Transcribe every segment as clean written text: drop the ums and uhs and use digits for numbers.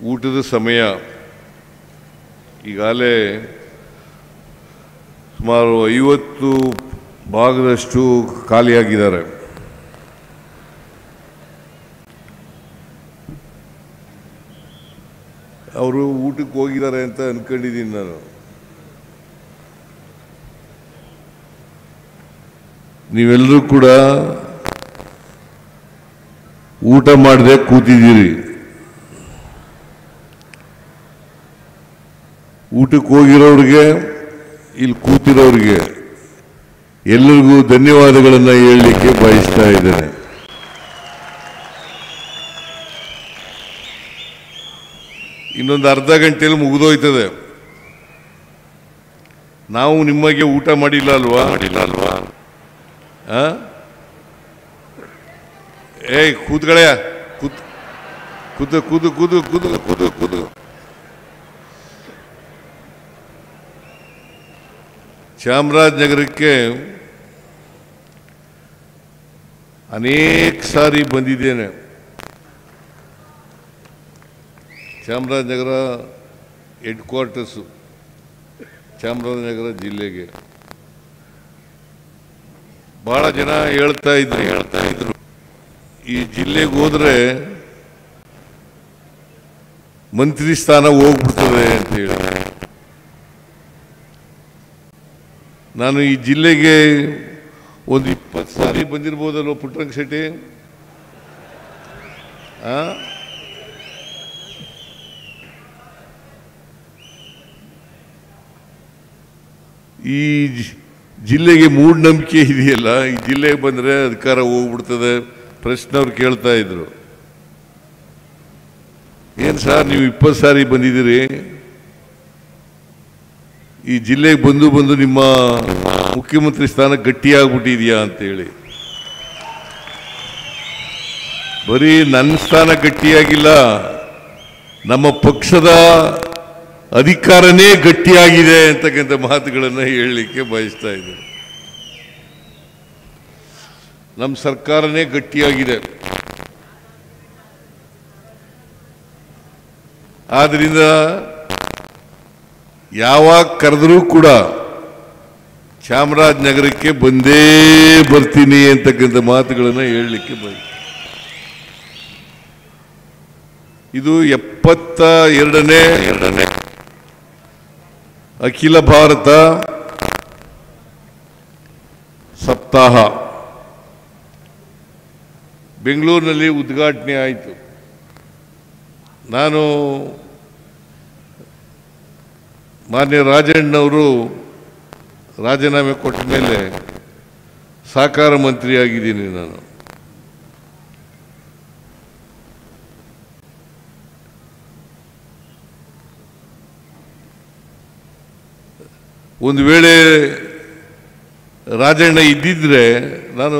ಊಟದ ಸಮಯ ಈಗಾಗಲೇ ಸುಮಾರು 50 ಭಾಗದಷ್ಟು ಖಾಲಿಯಾಗಿದ್ದಾರೆ. ಅವರು ಊಟಕ್ಕೆ ಹೋಗಿದ್ದಾರೆ ಅಂತ ಅನ್ಕೊಂಡಿದ್ದೀನಿ ನಾನು. ನೀವೆಲ್ಲರೂ ಕೂಡ ಊಟ ಮಾಡದೆ ಕೂತಿದ್ದೀರಿ. ಊಟಕ್ಕೆ ಹೋಗಿರೋರಿಗೆ ಇಲ್ಲಿ ಕೂತಿರೋರಿಗೆ ಎಲ್ಲರಿಗೂ ಧನ್ಯವಾದಗಳನ್ನು ಹೇಳಲಿಕ್ಕೆ ಬಯಸ್ತಾ ಇದ್ದೇನೆ. ಇನ್ನೊಂದು ಅರ್ಧ ಗಂಟೆಯಲ್ಲಿ ಮುಗಿದೋಯ್ತದೆ. ನಾವು ನಿಮಗೆ ಊಟ ಮಾಡಿಲ್ಲ ಅಲ್ವಾ? ಏಯ್ ಕೂತ್ಗಳಯ್ಯ, ಕೂತು ಕೂತು ಕೂತು ಕೂತು ಕೂತು ಕೂತು. ಚಾಮರಾಜನಗರಕ್ಕೆ ಅನೇಕ ಸಾರಿ ಬಂದಿದ್ದೇನೆ. ಚಾಮರಾಜನಗರ ಹೆಡ್ ಕ್ವಾರ್ಟರ್ಸು ಚಾಮರಾಜನಗರ ಜಿಲ್ಲೆಗೆ ಬಹಳ ಜನ ಹೇಳ್ತಾ ಇದ್ರು ಈ ಜಿಲ್ಲೆಗೆ ಹೋದ್ರೆ ಮಂತ್ರಿ ಸ್ಥಾನ ಹೋಗ್ಬಿಡ್ತದೆ ಅಂತ ಹೇಳಿ. ನಾನು ಈ ಜಿಲ್ಲೆಗೆ ಒಂದು 20 ಸಾರಿ ಬಂದಿರ್ಬೋದಲ್ವ ಪುಟ್ಟರಂಗ ಶೆಟ್ಟಿ? ಈ ಜಿಲ್ಲೆಗೆ ಮೂಢನಂಬಿಕೆ ಇದೆಯಲ್ಲ, ಈ ಜಿಲ್ಲೆಗೆ ಬಂದರೆ ಅಧಿಕಾರ ಹೋಗ್ಬಿಡ್ತದೆ. ಪ್ರಶ್ನವ್ರು ಕೇಳ್ತಾ ಇದ್ರು, ಏನು ಸರ್ ನೀವು 20 ಸಾರಿ ಬಂದಿದ್ದೀರಿ, ಈ ಜಿಲ್ಲೆಗೆ ಬಂದು ನಿಮ್ಮ ಮುಖ್ಯಮಂತ್ರಿ ಸ್ಥಾನ ಗಟ್ಟಿಯಾಗ್ಬಿಟ್ಟಿದೆಯಾ ಅಂತೇಳಿ. ಬರೀ ನನ್ನ ಸ್ಥಾನ ಗಟ್ಟಿಯಾಗಿಲ್ಲ, ನಮ್ಮ ಪಕ್ಷದ ಅಧಿಕಾರನೇ ಗಟ್ಟಿಯಾಗಿದೆ ಅಂತಕ್ಕಂಥ ಮಾತುಗಳನ್ನು ಹೇಳಲಿಕ್ಕೆ ಬಯಸ್ತಾ ಇದ್ದಾರೆ. ನಮ್ಮ ಸರ್ಕಾರನೇ ಗಟ್ಟಿಯಾಗಿದೆ. ಆದ್ರಿಂದ ಯಾವಾಗ ಕರೆದರೂ ಕೂಡ ಚಾಮರಾಜನಗರಕ್ಕೆ ಬಂದೇ ಬರ್ತೀನಿ ಅಂತಕ್ಕಂಥ ಮಾತುಗಳನ್ನು ಹೇಳಲಿಕ್ಕೆ ಬಯಸ್ತೀನಿ. ಇದು 72ನೇ ಅಖಿಲ ಭಾರತ ಸಪ್ತಾಹ ಬೆಂಗಳೂರಿನಲ್ಲಿ ಉದ್ಘಾಟನೆ ಆಯಿತು. ನಾನು ಮಾನ್ಯ ರಾಜಣ್ಣವರು ರಾಜೀನಾಮೆ ಕೊಟ್ಟ ಮೇಲೆ ಸಹಕಾರ ಮಂತ್ರಿಯಾಗಿದ್ದೀನಿ ನಾನು. ಒಂದು ವೇಳೆ ರಾಜಣ್ಣ ಇದ್ದಿದ್ರೆ ನಾನು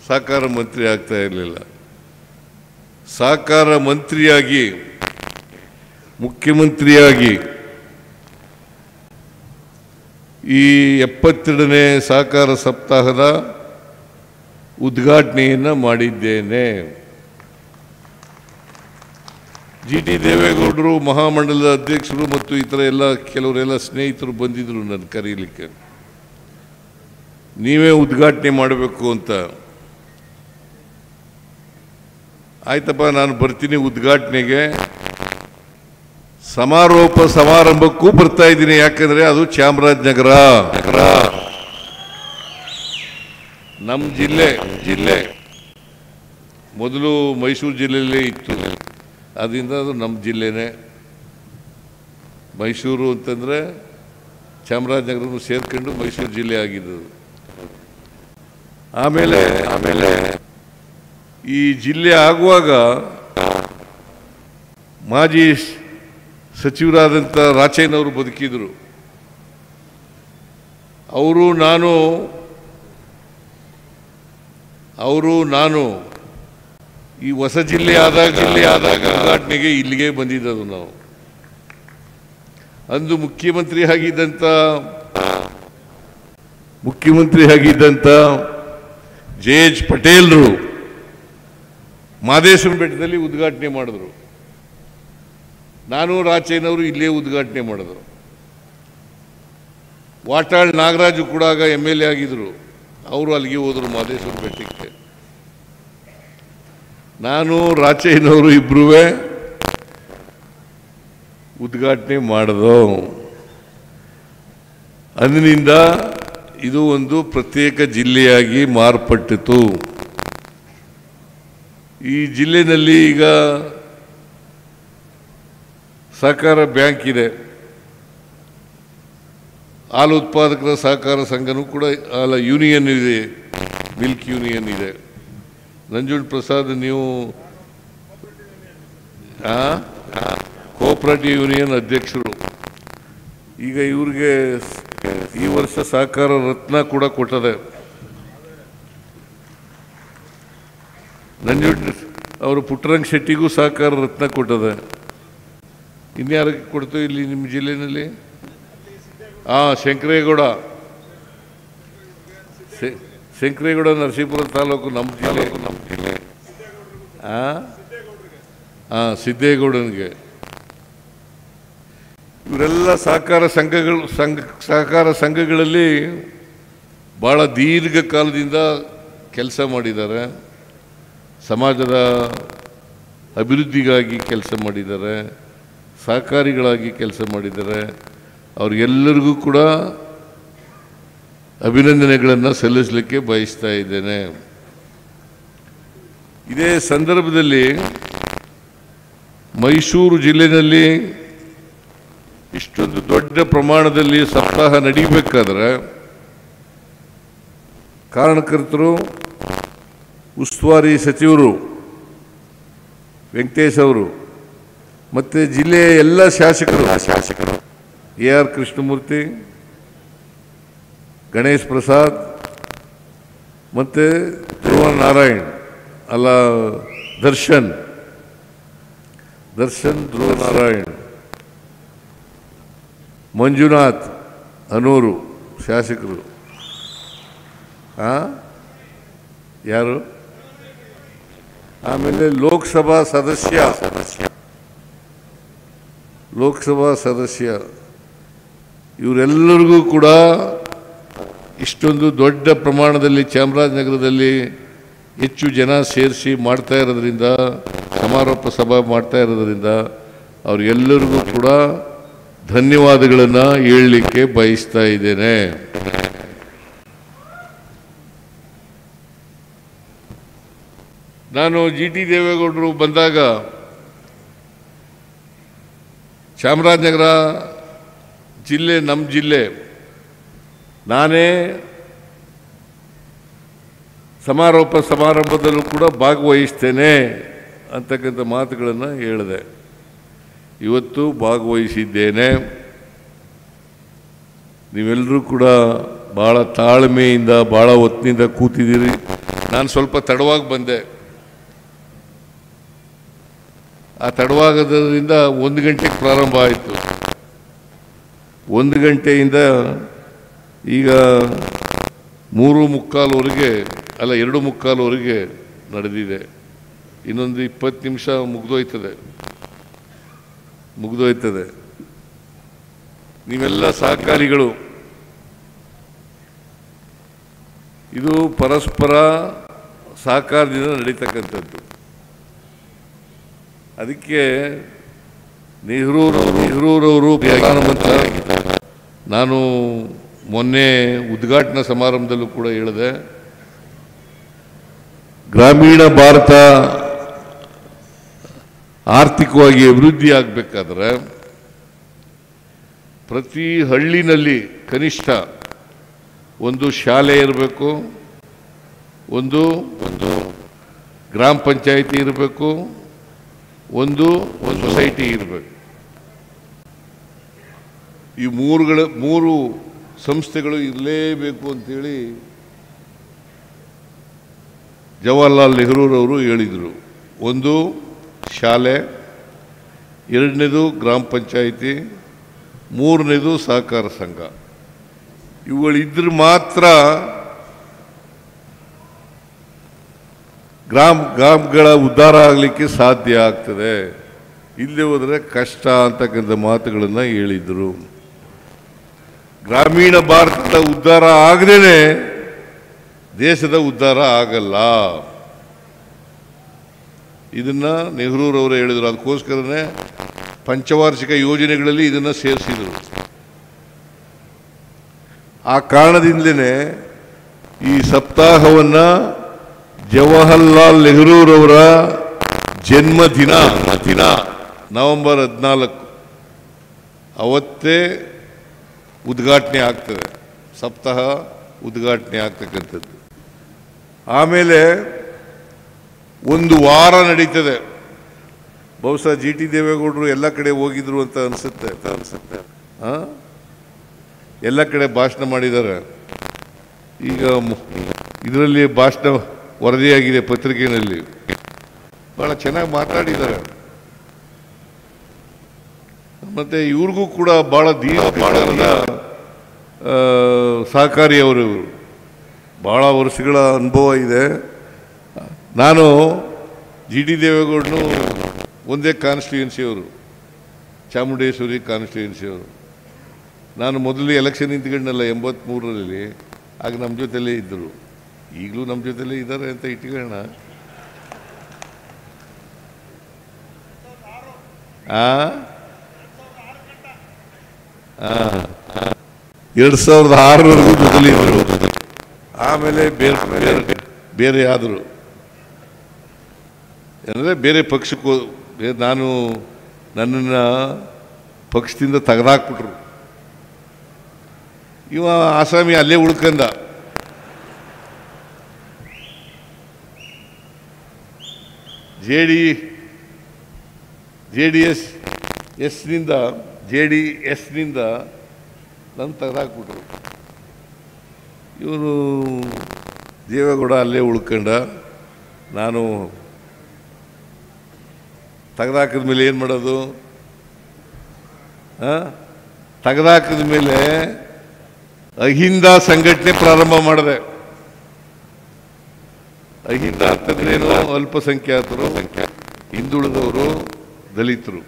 ಸಹಕಾರ ಮಂತ್ರಿ ಆಗ್ತಾ ಇರಲಿಲ್ಲ. ಸಹಕಾರ ಮಂತ್ರಿಯಾಗಿ ಮುಖ್ಯಮಂತ್ರಿಯಾಗಿ ಈ 72ನೇ ಸಹಕಾರ ಸಪ್ತಾಹದ ಉದ್ಘಾಟನೆಯನ್ನು ಮಾಡಿದ್ದೇನೆ. ಜಿ.ಟಿ. ದೇವೇಗೌಡರು ಮಹಾಮಂಡಲದ ಅಧ್ಯಕ್ಷರು ಮತ್ತು ಇತರ ಕೆಲವರೆಲ್ಲ ಸ್ನೇಹಿತರು ಬಂದಿದ್ರು ನನ್ನ ಕರೀಲಿಕ್ಕೆ, ನೀವೇ ಉದ್ಘಾಟನೆ ಮಾಡಬೇಕು ಅಂತ. ಆಯ್ತಪ್ಪ, ನಾನು ಬರ್ತೀನಿ ಉದ್ಘಾಟನೆಗೆ. ಸಮಾರೋಪ ಸಮಾರಂಭಕ್ಕೂ ಬರ್ತಾ ಇದ್ದೀನಿ, ಯಾಕಂದ್ರೆ ಅದು ಚಾಮರಾಜನಗರ ನಮ್ಮ ಜಿಲ್ಲೆ ಮೊದಲು ಮೈಸೂರು ಜಿಲ್ಲೆಯಲ್ಲೇ ಇತ್ತು, ಅದರಿಂದ ಅದು ನಮ್ಮ ಜಿಲ್ಲೆನೇ. ಮೈಸೂರು ಅಂತಂದರೆ ಚಾಮರಾಜನಗರನ್ನು ಸೇರ್ಕೊಂಡು ಮೈಸೂರು ಜಿಲ್ಲೆ ಆಗಿದ್ದದು. ಆಮೇಲೆ ಈ ಜಿಲ್ಲೆ ಆಗುವಾಗ ಮಾಜಿ ಸಚಿವರಾದಂಥ ರಾಚಯ್ಯನವರು ಬದುಕಿದ್ರು. ಅವರು ನಾನು ಈ ಹೊಸ ಜಿಲ್ಲೆ ಆದಾಗ ಉದ್ಘಾಟನೆಗೆ ಇಲ್ಲಿಗೆ ಬಂದಿದ್ದದು. ನಾವು ಅಂದು ಮುಖ್ಯಮಂತ್ರಿ ಆಗಿದ್ದಂಥ ಜೆ.ಎಚ್. ಪಟೇಲ್ರು ಮಾದೇಶ್ವರ ಬೆಟ್ಟದಲ್ಲಿ ಉದ್ಘಾಟನೆ ಮಾಡಿದ್ರು. ನಾನು ರಾಚಯ್ಯನವರು ಇಲ್ಲೇ ಉದ್ಘಾಟನೆ ಮಾಡಿದ್ರು. ವಾಟಾಳ್ ನಾಗರಾಜು ಕೂಡ ಆಗ MLA ಆಗಿದ್ರು, ಅವರು ಅಲ್ಲಿಗೆ ಹೋದರು ಮಹದೇಶ್ವರ ಬೆಟ್ಟಕ್ಕೆ. ನಾನು ರಾಚಯ್ಯನವರು ಇಬ್ಬರೂ ಉದ್ಘಾಟನೆ ಮಾಡಿದೋ. ಅಂದಿನಿಂದ ಇದು ಒಂದು ಪ್ರತ್ಯೇಕ ಜಿಲ್ಲೆಯಾಗಿ ಮಾರ್ಪಟ್ಟಿತು. ಈ ಜಿಲ್ಲೆಯಲ್ಲಿ ಈಗ ಸಹಕಾರ ಬ್ಯಾಂಕ್ ಇದೆ, ಹಾಲು ಉತ್ಪಾದಕರ ಸಹಕಾರ ಸಂಘನೂ ಕೂಡ ಯೂನಿಯನ್ ಇದೆ, ಮಿಲ್ಕ್ ಯೂನಿಯನ್ ಇದೆ. ನಂಜುಂಡ ಪ್ರಸಾದ್ ನೀವು ಕೋಆಪರೇಟಿವ್ ಯೂನಿಯನ್ ಅಧ್ಯಕ್ಷರು. ಈಗ ಇವ್ರಿಗೆ ಈ ವರ್ಷ ಸಹಕಾರ ರತ್ನ ಕೂಡ ಕೊಟ್ಟದೆ. ನಂಜುಂಡ ಅವರು ಪುಟ್ಟರಂಗ ಶೆಟ್ಟಿಗೂ ಸಹಕಾರ ರತ್ನ ಕೊಟ್ಟದೆ. ಇನ್ಯಾರಿಗೆ ಕೊಡ್ತು ಇಲ್ಲಿ ನಿಮ್ಮ ಜಿಲ್ಲೆಯಲ್ಲಿ? ಶಂಕರೇಗೌಡ, ಶಂಕರೇಗೌಡ ನರಸೀಪುರ ತಾಲೂಕು ನಮ್ಮ ಜಿಲ್ಲೆ. ಸಿದ್ದೇಗೌಡನಿಗೆ. ಇವರೆಲ್ಲ ಸಹಕಾರ ಸಂಘಗಳಲ್ಲಿ ಭಾಳ ದೀರ್ಘಕಾಲದಿಂದ ಕೆಲಸ ಮಾಡಿದ್ದಾರೆ, ಸಮಾಜದ ಅಭಿವೃದ್ಧಿಗಾಗಿ ಕೆಲಸ ಮಾಡಿದ್ದಾರೆ, ಸಹಕಾರಿಗಳಾಗಿ ಕೆಲಸ ಮಾಡಿದ್ದಾರೆ. ಅವ್ರಿಗೆಲ್ಲರಿಗೂ ಕೂಡ ಅಭಿನಂದನೆಗಳನ್ನು ಸಲ್ಲಿಸಲಿಕ್ಕೆ ಬಯಸ್ತಾ ಇದ್ದೇನೆ. ಇದೇ ಸಂದರ್ಭದಲ್ಲಿ ಮೈಸೂರು ಜಿಲ್ಲೆಯಲ್ಲಿ ಇಷ್ಟೊಂದು ದೊಡ್ಡ ಪ್ರಮಾಣದಲ್ಲಿ ಸಪ್ತಾಹ ನಡೀಬೇಕಾದ್ರೆ ಕಾರಣಕರ್ತರು, ಉಸ್ತುವಾರಿ ಸಚಿವರು ವೆಂಕಟೇಶ್ ಅವರು ಮತ್ತು ಜಿಲ್ಲೆಯ ಎಲ್ಲ ಶಾಸಕರು AR ಕೃಷ್ಣಮೂರ್ತಿ, ಗಣೇಶ್ ಪ್ರಸಾದ್ ಮತ್ತು ಧ್ರುವ ನಾರಾಯಣ್ ದರ್ಶನ್ ಧ್ರುವ ನಾರಾಯಣ್, ಮಂಜುನಾಥ್ ಅನೂರು ಶಾಸಕರು. ಯಾರು? ಆಮೇಲೆ ಲೋಕಸಭಾ ಸದಸ್ಯ ಇವರೆಲ್ಲರಿಗೂ ಕೂಡ ಇಷ್ಟೊಂದು ದೊಡ್ಡ ಪ್ರಮಾಣದಲ್ಲಿ ಚಾಮರಾಜನಗರದಲ್ಲಿ ಹೆಚ್ಚು ಜನ ಸೇರಿಸಿ ಮಾಡ್ತಾ ಇರೋದ್ರಿಂದ, ಸಮಾರೋಪ ಸಭಾ ಮಾಡ್ತಾ ಇರೋದ್ರಿಂದ ಅವರೆಲ್ಲರಿಗೂ ಕೂಡ ಧನ್ಯವಾದಗಳನ್ನು ಹೇಳಲಿಕ್ಕೆ ಬಯಸ್ತಾ ಇದ್ದೇನೆ. ನಾನು GT ದೇವೇಗೌಡರು ಬಂದಾಗ ಚಾಮರಾಜನಗರ ಜಿಲ್ಲೆ ನಮ್ಮ ಜಿಲ್ಲೆ, ನಾನೇ ಸಮಾರಂಭದಲ್ಲೂ ಕೂಡ ಭಾಗವಹಿಸ್ತೇನೆ ಅಂತಕ್ಕಂಥ ಮಾತುಗಳನ್ನು ಹೇಳಿದೆ. ಇವತ್ತು ಭಾಗವಹಿಸಿದ್ದೇನೆ. ನೀವೆಲ್ಲರೂ ಕೂಡ ಭಾಳ ತಾಳ್ಮೆಯಿಂದ ಭಾಳ ಹೊತ್ತಿನಿಂದ ಕೂತಿದ್ದೀರಿ. ನಾನು ಸ್ವಲ್ಪ ತಡವಾಗಿ ಬಂದೆ. ಆ ತಡವಾಗೋದ್ರಿಂದ 1 ಗಂಟೆಗೆ ಪ್ರಾರಂಭ ಆಯಿತು. 1 ಗಂಟೆಯಿಂದ ಈಗ 3:45ವರೆಗೆ 2:45ವರೆಗೆ ನಡೆದಿದೆ. ಇನ್ನೊಂದು 20 ನಿಮಿಷ ಮುಗಿದೋಯ್ತದೆ. ನೀವೆಲ್ಲ ಸಹಕಾರಿಗಳು, ಇದು ಪರಸ್ಪರ ಸಹಕಾರದಿಂದ ನಡೀತಕ್ಕಂಥದ್ದು. ಅದಕ್ಕೆ ನೆಹರೂರವರು ಪ್ರಧಾನಮಂತ್ರಿಯಾಗಿದ್ದಾರೆ. ನಾನು ಮೊನ್ನೆ ಉದ್ಘಾಟನಾ ಸಮಾರಂಭದಲ್ಲೂ ಕೂಡ ಹೇಳಿದೆ, ಗ್ರಾಮೀಣ ಭಾರತ ಆರ್ಥಿಕವಾಗಿ ಅಭಿವೃದ್ಧಿ ಆಗಬೇಕಾದ್ರೆ ಪ್ರತಿ ಹಳ್ಳಿನಲ್ಲಿ ಕನಿಷ್ಠ ಒಂದು ಶಾಲೆ ಇರಬೇಕು, ಒಂದು ಗ್ರಾಮ ಪಂಚಾಯಿತಿ ಇರಬೇಕು, ಒಂದು ಸೊಸೈಟಿ ಇರಬೇಕು. ಈ ಮೂರು ಸಂಸ್ಥೆಗಳು ಇರಲೇಬೇಕು ಅಂತೇಳಿ ಜವಾಹರ್ಲಾಲ್ ನೆಹರೂರವರು ಹೇಳಿದರು. ಒಂದು ಶಾಲೆ, ಎರಡನೇದು ಗ್ರಾಮ ಪಂಚಾಯಿತಿ, ಮೂರನೇದು ಸಹಕಾರ ಸಂಘ. ಇವುಗಳಿದ್ರೆ ಮಾತ್ರ ಗ್ರಾಮಗಳ ಉದ್ಧಾರ ಆಗಲಿಕ್ಕೆ ಸಾಧ್ಯ ಆಗ್ತದೆ. ಇಲ್ಲದೆ ಹೋದರೆ ಕಷ್ಟ ಅಂತಕ್ಕಂಥ ಮಾತುಗಳನ್ನು ಹೇಳಿದರು. ಗ್ರಾಮೀಣ ಭಾರತದ ಉದ್ಧಾರ ಆಗದೇನೆ ದೇಶದ ಉದ್ಧಾರ ಆಗಲ್ಲ. ಇದನ್ನು ನೆಹರೂರವರು ಹೇಳಿದರು. ಅದಕ್ಕೋಸ್ಕರನೇ ಪಂಚವಾರ್ಷಿಕ ಯೋಜನೆಗಳಲ್ಲಿ ಇದನ್ನು ಸೇರಿಸಿದರು. ಆ ಕಾರಣದಿಂದಲೇ ಈ ಸಪ್ತಾಹವನ್ನು ಜವಾಹರ್ಲಾಲ್ ನೆಹರೂರವರ ಜನ್ಮದಿನ ನವೆಂಬರ್ 14 ಅವತ್ತೇ ಉದ್ಘಾಟನೆ ಆಗ್ತದೆ. ಸಪ್ತಾಹ ಉದ್ಘಾಟನೆ ಆಗ್ತಕ್ಕಂಥದ್ದು. ಆಮೇಲೆ ಒಂದು ವಾರ ನಡೀತದೆ. ಬಹುಶಃ GT ದೇವೇಗೌಡರು ಎಲ್ಲ ಕಡೆ ಹೋಗಿದ್ರು ಅಂತ ಅನಿಸುತ್ತೆ. ಎಲ್ಲ ಕಡೆ ಭಾಷಣ ಮಾಡಿದ್ದಾರೆ. ಈಗ ಇದರಲ್ಲಿ ಭಾಷಣ ವರದಿಯಾಗಿದೆ ಪತ್ರಿಕೆಯಲ್ಲಿ. ಭಾಳ ಚೆನ್ನಾಗಿ ಮಾತಾಡಿದ್ದಾರೆ. ಮತ್ತು ಇವ್ರಿಗೂ ಕೂಡ ಭಾಳ ದೀರ್ಘಕಾಲದ ಸಹಕಾರಿ ಅವರು. ಭಾಳ ವರ್ಷಗಳ ಅನುಭವ ಇದೆ. ನಾನು GT ದೇವೇಗೌಡನು ಒಂದೇ ಕಾನ್ಸ್ಟಿಟ್ಯೂನ್ಸಿಯವರು, ಚಾಮುಂಡೇಶ್ವರಿ ಕಾನ್ಸ್ಟಿಟ್ಯೂನ್ಸಿಯವರು. ನಾನು ಮೊದಲು ಎಲೆಕ್ಷನ್ ನಿಂತ್ಕೊಂಡಲ್ಲ 83ರಲ್ಲಿ. ಆಗ ನಮ್ಮ ಜೊತೆಲೇ ಇದ್ದರು. ಈಗಲೂ ನಮ್ಮ ಜೊತೆಲೇ ಇದ್ದಾರೆ ಅಂತ ಇಟ್ಕೊಳ್ಳೋಣ. 2006ವರೆಗೂ ಜೊತೆಲಿ ಇದ್ದರು. ಆಮೇಲೆ ಬೇರೆ ಆದರು. ಅಂದರೆ ಬೇರೆ ಪಕ್ಷಕ್ಕೂ ನಾನು ನನ್ನನ್ನು ಪಕ್ಷದಿಂದ ತೆಗೆದಾಕ್ಬಿಟ್ರು. ಇವ ಆಸಾಮಿ ಅಲ್ಲೇ ಉಳ್ಕಂದ. JDS-ನಿಂದ ನನ್ನ ತೆಗೆದಾಕ್ಬಿಟ್ರು. ಇವನು ದೇವೇಗೌಡ ಅಲ್ಲೇ ಉಳ್ಕೊಂಡ. ನಾನು ತೆಗೆದಾಕಿದ ಮೇಲೆ ಏನು ಮಾಡೋದು? ತೆಗೆದಾಕಿದ ಮೇಲೆ ಅಹಿಂದ ಸಂಘಟನೆ ಪ್ರಾರಂಭ ಮಾಡಿದೆ. ಅಹಿಂದ ಅಂತಂದ್ರೇನು? ಅಲ್ಪಸಂಖ್ಯಾತರು, ಹಿಂದುಳಿದವರು, ದಲಿತರು,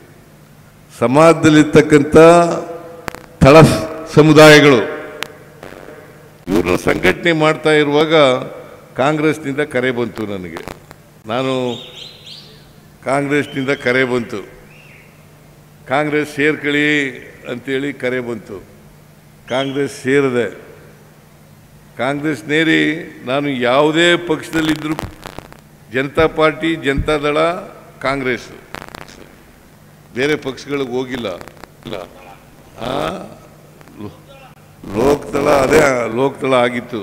ಸಮಾಜದಲ್ಲಿರ್ತಕ್ಕಂಥ ತಳ ಸಮುದಾಯಗಳು ಇವ್ರನ್ನ ಸಂಘಟನೆ ಮಾಡ್ತಾ ಇರುವಾಗ ಕಾಂಗ್ರೆಸ್ನಿಂದ ಕರೆ ಬಂತು ನನಗೆ. ಕಾಂಗ್ರೆಸ್ನಿಂದ ಕರೆ ಬಂತು. ಕಾಂಗ್ರೆಸ್ ಸೇರ್ಕೊಳ್ಳಿ ಅಂತೇಳಿ ಕರೆ ಬಂತು. ಕಾಂಗ್ರೆಸ್ ಸೇರಿದೆ. ಕಾಂಗ್ರೆಸ್ ನೇರಿ ನಾನು ಯಾವುದೇ ಪಕ್ಷದಲ್ಲಿದ್ದರೂ ಜನತಾ ಪಾರ್ಟಿ, ಜನತಾದಳ, ಕಾಂಗ್ರೆಸ್, ಬೇರೆ ಪಕ್ಷಗಳಿಗೆ ಹೋಗಿಲ್ಲ. ಲೋಕದಳ, ಅದೇ ಲೋಕದಳ ಆಗಿತ್ತು.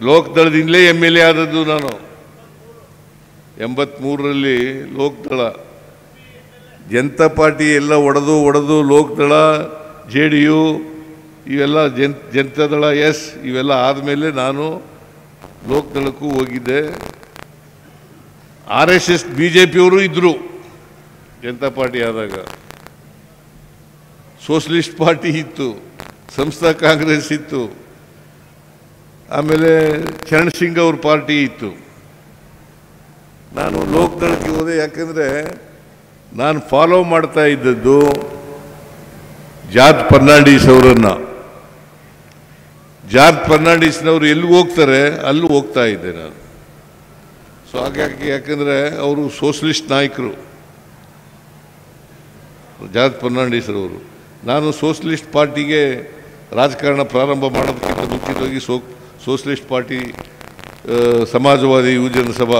ಲೋಕದಳದಿಂದಲೇ MLA ಆದದ್ದು ನಾನು 83ರಲ್ಲಿ. ಲೋಕದಳ, ಜನತಾ ಪಾರ್ಟಿ ಎಲ್ಲ ಒಡೆದು ಲೋಕದಳ, JDU ಇವೆಲ್ಲ ಜನತಾದಳ ಇವೆಲ್ಲ ಆದಮೇಲೆ ನಾನು ಲೋಕದಳಕ್ಕೂ ಹೋಗಿದ್ದೆ. RSS BJPಯವರು ಇದ್ದರು ಜನತಾ ಪಾರ್ಟಿ ಆದಾಗ. ಸೋಷಲಿಸ್ಟ್ ಪಾರ್ಟಿ ಇತ್ತು, ಸಂಸ್ಥಾ ಕಾಂಗ್ರೆಸ್ ಇತ್ತು, ಆಮೇಲೆ ಚರಣ್ ಸಿಂಗ್ ಅವ್ರ ಪಾರ್ಟಿ ಇತ್ತು. ನಾನು ಲೋಕದಳಕ್ಕೆ ಹೋದೆ. ಯಾಕೆಂದರೆ ನಾನು ಫಾಲೋ ಮಾಡ್ತಾ ಇದ್ದದ್ದು ಜಾರ್ಜ್ ಫರ್ನಾಂಡಿಸ್ ಅವರನ್ನು. ಜಾರ್ಜ್ ಫರ್ನಾಂಡಿಸ್ನವರು ಎಲ್ಲಿ ಹೋಗ್ತಾರೆ ಅಲ್ಲೂ ಹೋಗ್ತಾ ಇದ್ದೆ ನಾನು. ಸೊ ಹಾಗಾಗಿ, ಯಾಕೆಂದರೆ ಅವರು ಸೋಷಲಿಸ್ಟ್ ನಾಯಕರು ಜಾರ್ಜ್ ಫರ್ನಾಂಡಿಸ್ರವರು. ನಾನು ಸೋಷಲಿಸ್ಟ್ ಪಾರ್ಟಿಗೆ ರಾಜಕಾರಣ ಪ್ರಾರಂಭ ಮಾಡೋದಕ್ಕಿಂತ ಮುಂಚಿತವಾಗಿ ಸೋಷಲಿಸ್ಟ್ ಪಾರ್ಟಿ ಸಮಾಜವಾದಿ ಯುವಜನ ಸಭಾ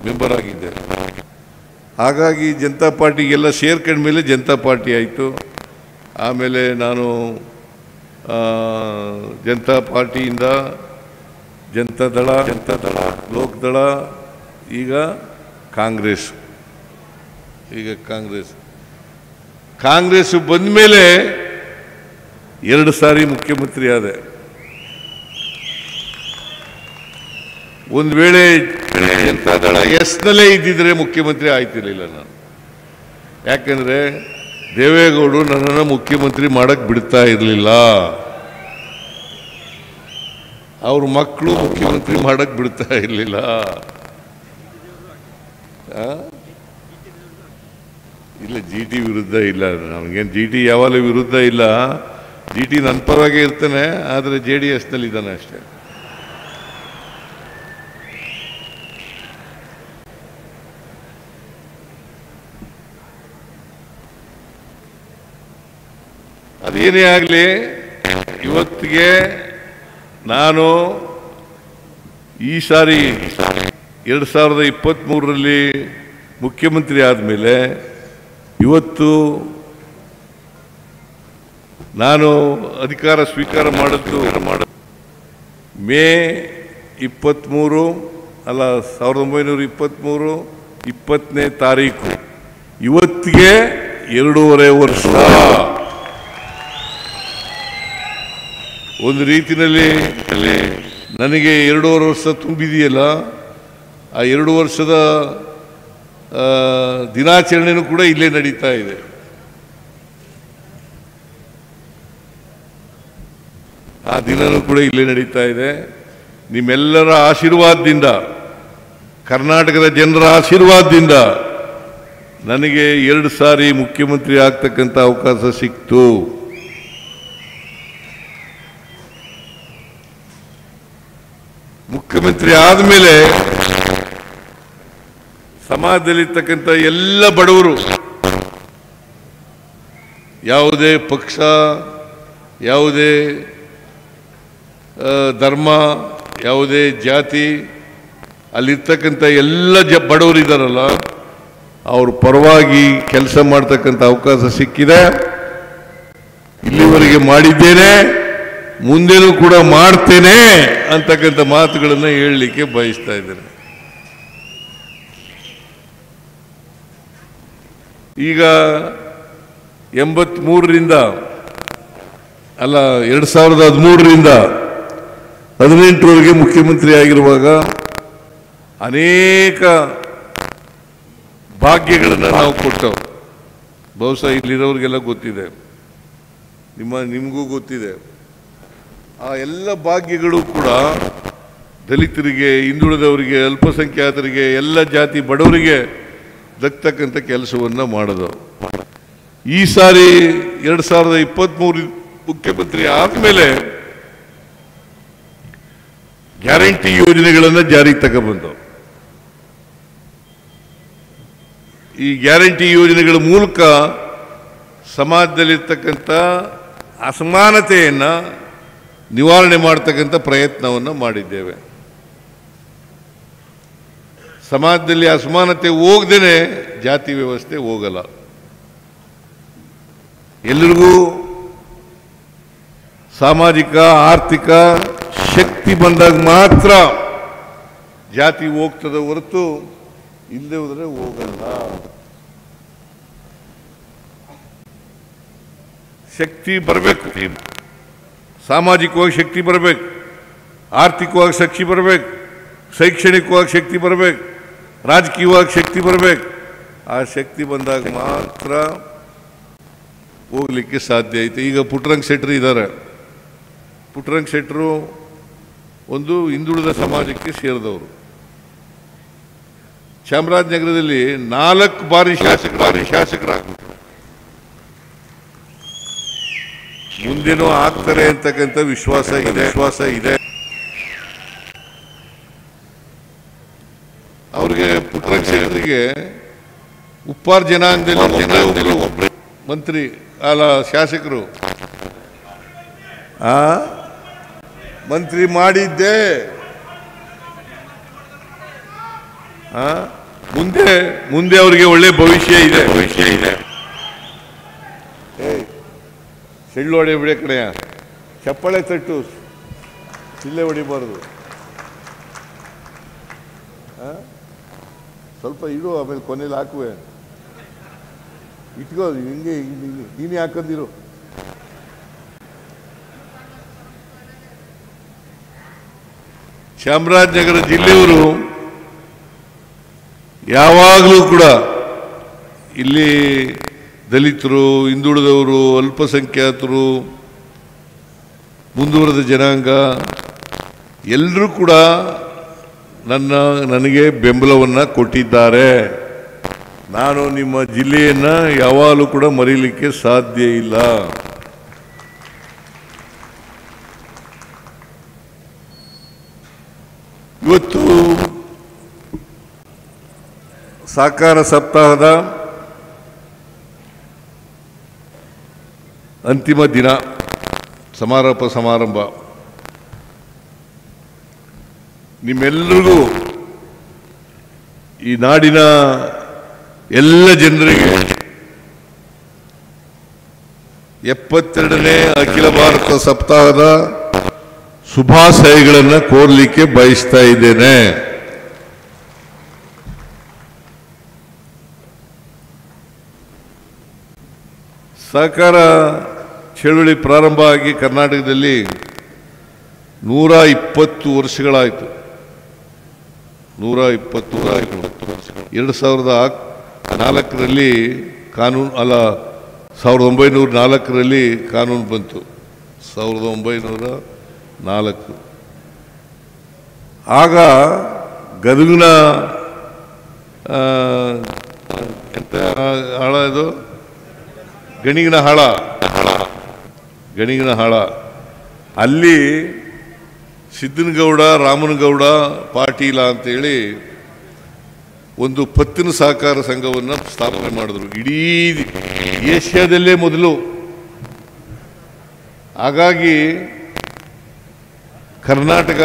ಮೆಂಬರ್ ಆಗಿದ್ದೆ. ಹಾಗಾಗಿ ಜನತಾ ಪಾರ್ಟಿಗೆಲ್ಲ ಸೇರ್ಕೊಂಡ ಮೇಲೆ ಜನತಾ ಪಾರ್ಟಿ ಆಯಿತು. ಆಮೇಲೆ ನಾನು ಜನತಾ ಪಾರ್ಟಿಯಿಂದ ಜನತಾದಳ, ಲೋಕದಳ, ಈಗ ಕಾಂಗ್ರೆಸ್. ಕಾಂಗ್ರೆಸ್ ಬಂದ ಮೇಲೆ 2 ಸಾರಿ ಮುಖ್ಯಮಂತ್ರಿ ಆದೆ. ಒಂದು ವೇಳೆ ಜನತಾದಳ ಎಸ್ನಲ್ಲೇ ಇದ್ದಿದ್ರೆ ಮುಖ್ಯಮಂತ್ರಿ ಆಯ್ತಿರಲಿಲ್ಲ ನಾನು. ಯಾಕೆಂದರೆ ದೇವೇಗೌಡರು ನನ್ನನ್ನು ಮುಖ್ಯಮಂತ್ರಿ ಮಾಡಕ್ಕೆ ಬಿಡ್ತಾ ಇರಲಿಲ್ಲ. ಅವ್ರ ಮಕ್ಕಳು ಮುಖ್ಯಮಂತ್ರಿ ಮಾಡಕ್ಕೆ ಬಿಡ್ತಾ ಇರಲಿಲ್ಲ. ಇಲ್ಲ, ಜಿ ಟಿ ವಿರುದ್ಧ ಇಲ್ಲ. ನಮಗೇನು ಜಿ ಟಿ ಯಾವಾಗಲೂ ವಿರುದ್ಧ ಇಲ್ಲ. ಜಿ ಟಿ ನನ್ನ ಪರವಾಗಿ ಇರ್ತಾನೆ, ಆದರೆ JDS ನಲ್ಲಿ ಇದ್ದಾನೆ ಅಷ್ಟೇ. ಅದೇನೇ ಆಗಲಿ, ಇವತ್ತಿಗೆ ನಾನು ಈ ಸಾರಿ 2023ರಲ್ಲಿ ಮುಖ್ಯಮಂತ್ರಿ ಆದಮೇಲೆ ಇವತ್ತು ನಾನು ಅಧಿಕಾರ ಸ್ವೀಕಾರ ಮಾಡಿದ್ದು ಮೇ 23 ಅಲ್ಲ 1923 20ನೇ ತಾರೀಕು. ಇವತ್ತಿಗೆ 2.5 ವರ್ಷ. ಒಂದು ರೀತಿಯಲ್ಲಿ ನನಗೆ 2.5 ವರ್ಷ ತುಂಬಿದೆಯಲ್ಲ, ಆ 2 ವರ್ಷದ ದಿನಾಚರಣೆನೂ ಕೂಡ ಇಲ್ಲೇ ನಡೀತಾ ಇದೆ. ಆ ದಿನನೂ ಕೂಡ ಇಲ್ಲೇ ನಡೀತಾ ಇದೆ. ನಿಮ್ಮೆಲ್ಲರ ಆಶೀರ್ವಾದದಿಂದ, ಕರ್ನಾಟಕದ ಜನರ ಆಶೀರ್ವಾದದಿಂದ ನನಗೆ 2 ಸಾರಿ ಮುಖ್ಯಮಂತ್ರಿ ಆಗ್ತಕ್ಕಂಥ ಅವಕಾಶ ಸಿಕ್ತು. ಮುಖ್ಯಮಂತ್ರಿ ಆದಮೇಲೆ ಸಮಾಜದಲ್ಲಿರ್ತಕ್ಕಂಥ ಎಲ್ಲ ಬಡವರು, ಯಾವುದೇ ಪಕ್ಷ, ಯಾವುದೇ ಧರ್ಮ, ಯಾವುದೇ ಜಾತಿ, ಅಲ್ಲಿರ್ತಕ್ಕಂಥ ಎಲ್ಲ ಬಡವರು ಇದ್ದಾರಲ್ಲ, ಅವ್ರ ಪರವಾಗಿ ಕೆಲಸ ಮಾಡ್ತಕ್ಕಂಥ ಅವಕಾಶ ಸಿಕ್ಕಿದೆ. ಇಲ್ಲಿವರೆಗೆ ಮಾಡಿದ್ದೇನೆ, ಮುಂದೆನೂ ಕೂಡ ಮಾಡ್ತೇನೆ ಅಂತಕ್ಕಂಥ ಮಾತುಗಳನ್ನು ಹೇಳಲಿಕ್ಕೆ ಬಯಸ್ತಾ ಇದ್ದೇನೆ. ಈಗ 83ರಿಂದ ಅಲ್ಲ 2013ರಿಂದ 18ರವರೆಗೆ ಮುಖ್ಯಮಂತ್ರಿ ಆಗಿರುವಾಗ ಅನೇಕ ಭಾಗ್ಯಗಳನ್ನು ನಾವು ಕೊಟ್ಟವು. ಬಹುಶಃ ಇಲ್ಲಿರೋರಿಗೆಲ್ಲ ಗೊತ್ತಿದೆ, ನಿಮಗೂ ಗೊತ್ತಿದೆ. ಆ ಎಲ್ಲ ಭಾಗ್ಯಗಳು ಕೂಡ ದಲಿತರಿಗೆ, ಹಿಂದುಳಿದವರಿಗೆ, ಅಲ್ಪಸಂಖ್ಯಾತರಿಗೆ, ಎಲ್ಲ ಜಾತಿ ಬಡವರಿಗೆ ದಕ್ಕತಕ್ಕಂಥ ಕೆಲಸವನ್ನು ಮಾಡೋದು. ಈ ಸಾರಿ 2023 ಮುಖ್ಯಮಂತ್ರಿ ಆದಮೇಲೆ ಗ್ಯಾರಂಟಿ ಯೋಜನೆಗಳನ್ನು ಜಾರಿಗೆ ತಗೊಂಡ್ಬಂದವು. ಈ ಗ್ಯಾರಂಟಿ ಯೋಜನೆಗಳ ಮೂಲಕ ಸಮಾಜದಲ್ಲಿರ್ತಕ್ಕಂಥ ಅಸಮಾನತೆಯನ್ನು ನಿವಾರಣೆ ಮಾಡತಕ್ಕಂಥ ಪ್ರಯತ್ನವನ್ನು ಮಾಡಿದ್ದೇವೆ. ಸಮಾಜದಲ್ಲಿ ಅಸಮಾನತೆ ಹೋಗದೇನೆ ಜಾತಿ ವ್ಯವಸ್ಥೆ ಹೋಗಲ್ಲ. ಎಲ್ಲರಿಗೂ ಸಾಮಾಜಿಕ ಆರ್ಥಿಕ ಶಕ್ತಿ ಬಂದಾಗ ಮಾತ್ರ ಜಾತಿ ಹೋಗ್ತದೆ ಹೊರತು ಇಲ್ಲದೆ ಹೋದರೆ ಹೋಗಲ್ಲ. ಶಕ್ತಿ ಬರಬೇಕು, ಸಾಮಾಜಿಕವಾಗಿ ಶಕ್ತಿ ಬರಬೇಕು, ಆರ್ಥಿಕವಾಗಿ ಶಕ್ತಿ ಬರಬೇಕು, ಶೈಕ್ಷಣಿಕವಾಗಿ ಶಕ್ತಿ ಬರಬೇಕು, ರಾಜಕೀಯವಾಗಿ ಶಕ್ತಿ ಬರಬೇಕು. ಆ ಶಕ್ತಿ ಬಂದಾಗ ಮಾತ್ರ ಹೋಗ್ಲಿಕ್ಕೆ ಸಾಧ್ಯ ಐತೆ. ಈಗ ಪುಟ್ಟರಂಗ ಶೆಟ್ಟರು ಇದ್ದಾರೆ. ಪುಟ್ಟರಂಗ ಶೆಟ್ಟರು ಒಂದು ಹಿಂದುಳಿದ ಸಮಾಜಕ್ಕೆ ಸೇರಿದವರು. ಚಾಮರಾಜನಗರದಲ್ಲಿ 4 ಬಾರಿ ಶಾಸಕರಾಗ್ಬಿಟ್ರು. ಮುಂದೇನೂ ಆಗ್ತಾರೆ ಅಂತಕ್ಕಂಥ ವಿಶ್ವಾಸ ಇದೆ. ಅವ್ರಿಗೆ ಪುಟ್ಟರಂಗ ಶೆಟ್ಟರಿಗೆ ಉಪ್ಪಾರ ಜನಾಂಗದಲ್ಲಿ ಒಬ್ಬರು ಮಂತ್ರಿ ಅಲ್ಲ ಶಾಸಕರು ಮಂತ್ರಿ ಮಾಡಿದ್ದೆ. ಮುಂದೆ ಅವರಿಗೆ ಒಳ್ಳೆ ಭವಿಷ್ಯ ಇದೆ. ಸಿಳ್ಳು ಹೊಡೆ ಬಿಡೆ ಕಡೆಯ ಚಪ್ಪಳೆ ತಟ್ಟು ಸಿಳ್ಳೆ ಹೊಡಿಬಾರ್ದು. ಸ್ವಲ್ಪ ಇಡು, ಆಮೇಲೆ ಕೊನೆಯಲ್ಲಿ ಹಾಕುವೆ. ಇಟ್ಕೋ, ಹಿಂಗೆ ನೀನೇ ಹಾಕೊಂಡಿರು. ಚಾಮರಾಜನಗರ ಜಿಲ್ಲೆಯವರು ಯಾವಾಗಲೂ ಕೂಡ ಇಲ್ಲಿ ದಲಿತರು, ಹಿಂದುಳಿದವರು, ಅಲ್ಪಸಂಖ್ಯಾತರು, ಮುಂದುವರೆದ ಜನಾಂಗ ಎಲ್ಲರೂ ಕೂಡ ನನಗೆ ಬೆಂಬಲವನ್ನು ಕೊಟ್ಟಿದ್ದಾರೆ. ನಾನು ನಿಮ್ಮ ಜಿಲ್ಲೆಯನ್ನು ಯಾವಾಗಲೂ ಕೂಡ ಮರೀಲಿಕ್ಕೆ ಸಾಧ್ಯ ಇಲ್ಲ. ಇವತ್ತು ಸಹಕಾರ ಸಪ್ತಾಹದ ಅಂತಿಮ ದಿನ, ಸಮಾರಂಭ. ನಿಮ್ಮೆಲ್ಲರಿಗೂ, ಈ ನಾಡಿನ ಎಲ್ಲ ಜನರಿಗೆ 72ನೇ ಅಖಿಲ ಭಾರತ ಸಪ್ತಾಹದ ಶುಭಾಶಯಗಳನ್ನು ಕೋರಲಿಕ್ಕೆ ಬಯಸ್ತಾ ಇದ್ದೇನೆ. ಸಹಕಾರ ಚಳುವಳಿ ಪ್ರಾರಂಭ ಆಗಿ ಕರ್ನಾಟಕದಲ್ಲಿ 120 ವರ್ಷಗಳಾಯಿತು. 120 2004ರಲ್ಲಿ ಕಾನೂನು, ಅಲ್ಲ 1904ರಲ್ಲಿ ಕಾನೂನು ಬಂತು. 1904 ಆಗ ಗದಗಿನ ಹಾಳ, ಇದು ಗಣಿಗಿನ ಹಾಳ, ಅಲ್ಲಿ ಸಿದ್ದನಗೌಡ ರಾಮನಗೌಡ ಪಾಟೀಲ ಅಂತೇಳಿ ಒಂದು ಪತ್ತಿನ ಸಹಕಾರ ಸಂಘವನ್ನು ಸ್ಥಾಪನೆ ಮಾಡಿದ್ರು. ಇಡೀ ಏಷ್ಯಾದಲ್ಲೇ ಮೊದಲು. ಹಾಗಾಗಿ ಕರ್ನಾಟಕ